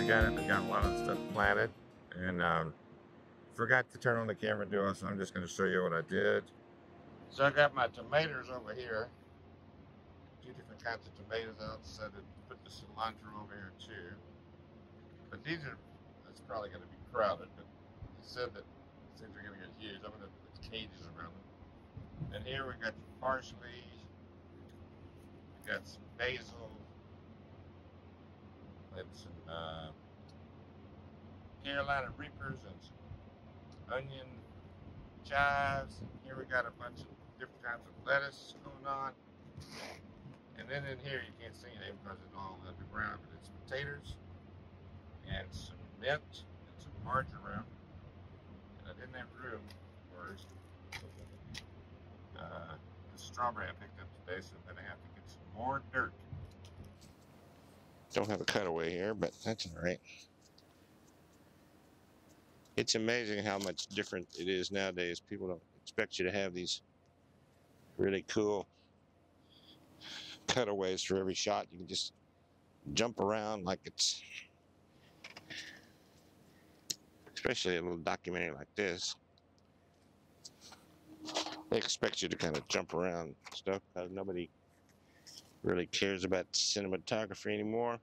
got a lot of stuff planted, and forgot to turn on the camera duo, so I'm just going to show you what I did. So I got my tomatoes over here, 2 different kinds of tomatoes. I decided to put the cilantro over here too. But these are, it's probably going to be crowded, but he said that things are going to get huge. I'm going to put cages around them. And here we got the parsley, we got some basil, and some Carolina Reapers, and some onion, chives. And here we got a bunch of different kinds of lettuce going on. And then in here, you can't see anything because it's all underground, but it's potatoes and some mint and some marjoram. And I didn't have room for the strawberry I picked up today, so I'm going to have to get some more dirt. Don't have a cutaway here, but that's all right. It's amazing how much different it is nowadays. People don't expect you to have these really cool cutaways for every shot. You can just jump around like it's, especially a little documentary like this. They expect you to kind of jump around and stuff because nobody really cares about cinematography anymore.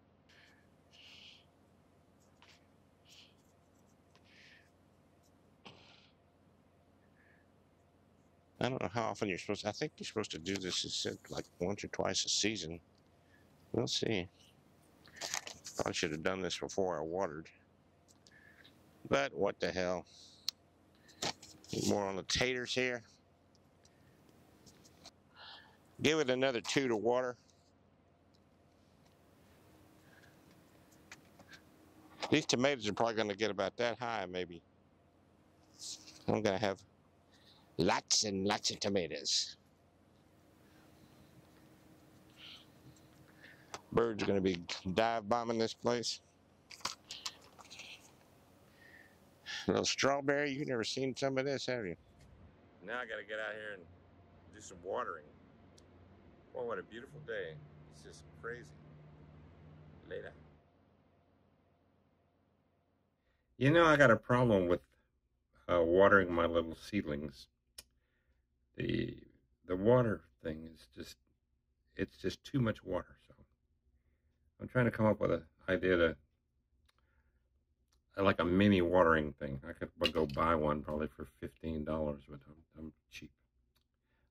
I don't know how often you're supposed to, I think you're supposed to do this, it said, like once or twice a season. We'll see. Probably should have done this before I watered. But what the hell. More on the taters here. Give it another 2 to water. These tomatoes are probably going to get about that high, maybe. I'm going to have lots and lots of tomatoes. Birds are going to be dive bombing this place. A little strawberry. You've never seen some of this, have you? Now I got to get out here and do some watering. Boy, what a beautiful day. It's just crazy. Later. You know, I got a problem with watering my little seedlings. The water thing is just, it's just too much water. So I'm trying to come up with an idea to, like a mini watering thing. I could go buy one probably for $15, but I'm cheap.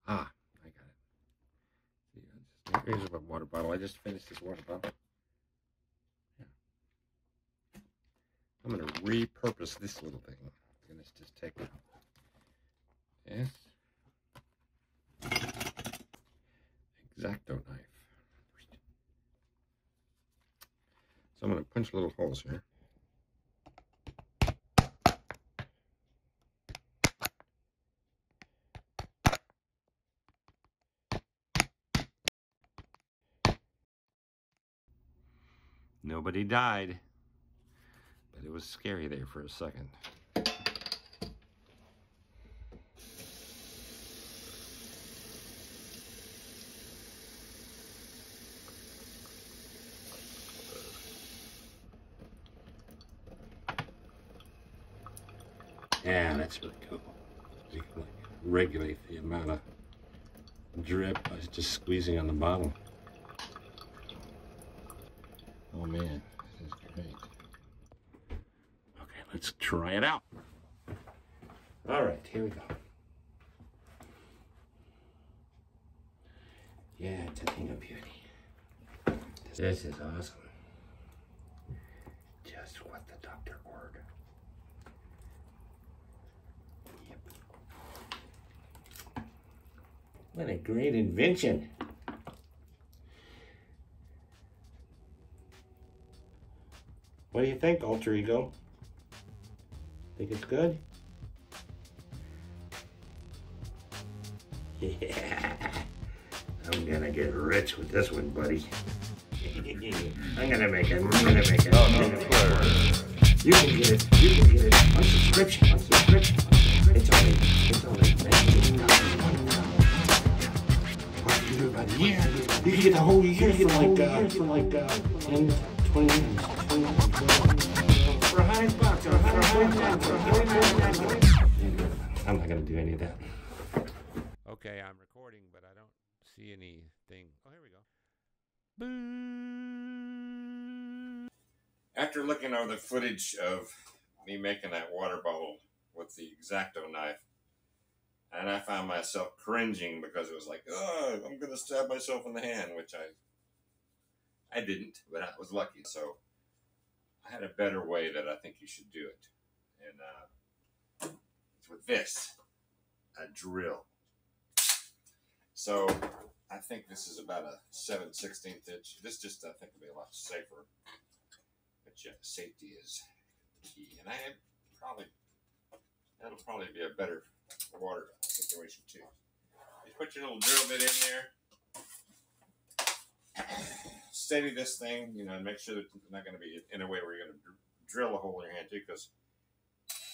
Ah, I got it. See, here's a water bottle. I just finished this water bottle. Yeah. I'm going to repurpose this little thing. Let's just take it out. Yes. X-Acto knife. So I'm going to punch little holes here. Nobody died, but it was scary there for a second. Yeah, that's really cool. You can regulate the amount of drip by just squeezing on the bottle. Oh man, this is great. Okay, let's try it out. All right, here we go. Yeah, it's a thing of beauty. This is awesome. Just what the doctor ordered. Yep. What a great invention. What do you think, alter ego? Think it's good? Yeah. I'm gonna get rich with this one, buddy. I'm gonna make it. Oh, Minkler. You can get it. On subscription. It's only $19. You do it by the year. You can get the whole year for like 10, 20 minutes. I'm not going to do any of that. Okay, I'm recording, but I don't see anything. Oh, here we go. Boo. After looking over the footage of me making that water bubble with the X-Acto knife, and I found myself cringing because it was like, oh, I'm going to stab myself in the hand, which I didn't, but I was lucky. So I had a better way that I think you should do it. And it's with this, a drill. So I think this is about a 7/16 inch. This just, I think, will be a lot safer. But yeah, safety is key. And that'll probably be a better water situation too. You put your little drill bit in there. Steady this thing, and make sure that it's not going to be in a way where you're going to drill a hole in your hand too, because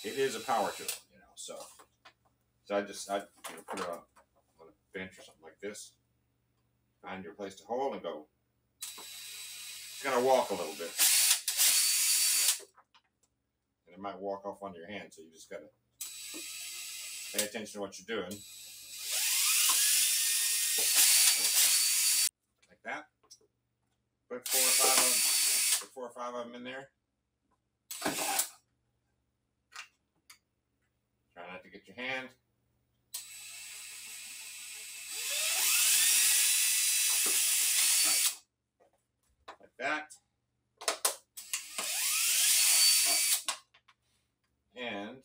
it is a power tool, So I put it on a bench or something like this. Find your place to hold and go. It's going to walk a little bit. And it might walk off onto your hand, so you just got to pay attention to what you're doing. Like that. Put 4 or 5 of them in there. Try not to get your hand. Like that. And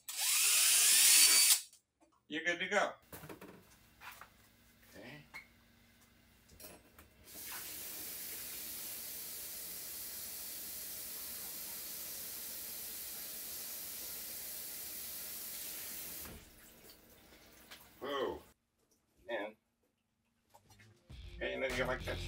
you're good to go. Okay. Whoa. And you get like this.